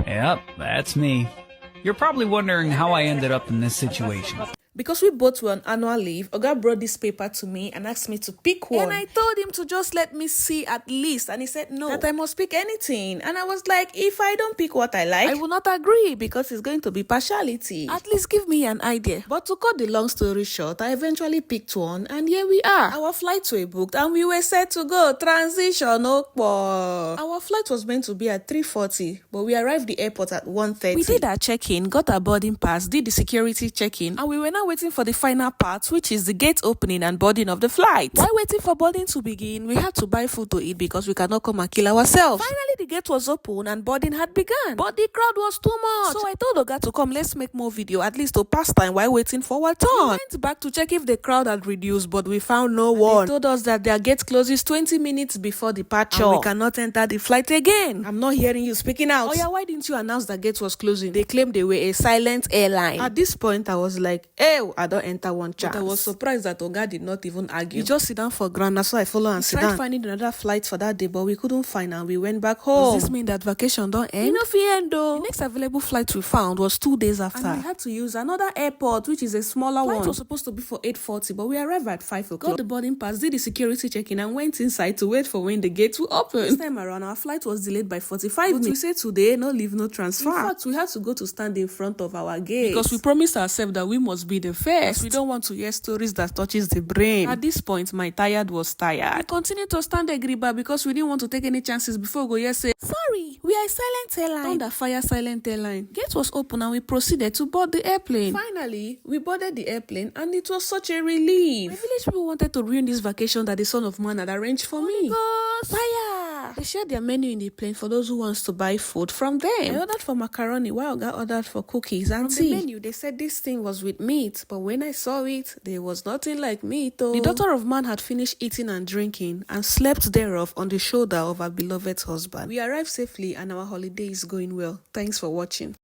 Yep, that's me. You're probably wondering how I ended up in this situation. Because we both were on annual leave, Oga brought this paper to me and asked me to pick one. And I told him to just let me see at least. And he said no, that I must pick anything. And I was like, if I don't pick what I like, I will not agree because it's going to be partiality. At least give me an idea. But to cut the long story short, I eventually picked one and here we are. Our flights were booked and we were set to go. Transition, Okpo. Our flight was meant to be at 3:40, but we arrived the airport at 1:30. We did our check-in, got our boarding pass, did the security check-in, and we were now waiting for the final part, which is the gate opening and boarding of the flight. While waiting for boarding to begin, we had to buy food to eat because we cannot come and kill ourselves. Finally, the gate was open and boarding had begun, but the crowd was too much. So I told Oga to come, let's make more video, at least to pass time while waiting for our turn. We went back to check if the crowd had reduced, but we found no one. They told us that their gate closes 20 minutes before departure and we cannot enter the flight again. I'm not hearing you speaking out. Oh yeah, why didn't you announce the gate was closing? They claimed they were a silent airline. At this point, I was like, ew, I don't enter one chance. But I was surprised that Oga did not even argue. He just sit down for ground, so I follow and sit down. We tried finding another flight for that day, but we couldn't find and we went back home. Does this mean that vacation don't end? You know, end though. The next available flight we found was 2 days after. And we had to use another airport, which is a smaller one. Flight was supposed to be for 8:40, but we arrived at 5 o'clock. Got the boarding pass, did the security check-in, and went inside to wait for when the gates will open. This time around, our flight was delayed by 45 minutes. We said today, no leave, no transfer. In fact, we had to go to stand in front of our gate because we promised ourselves that we must be the first. We don't want to hear stories that touches the brain. At this point, my tired was tired. We continued to stand a gribber because we didn't want to take any chances before we go here say, sorry, we are a silent airline. Thunder fire silent airline. Gate was open and we proceeded to board the airplane. Finally, we boarded the airplane and it was such a relief. My village people wanted to ruin this vacation that the Son of Man had arranged for me. Fire! They shared their menu in the plane for those who wants to buy food from them. I ordered for macaroni while Oga ordered for cookies and tea. From the menu, they said this thing was with meat, but when I saw it, there was nothing like meat though. The daughter of man had finished eating and drinking and slept thereof on the shoulder of her beloved husband. We arrived safely and our holiday is going well. Thanks for watching.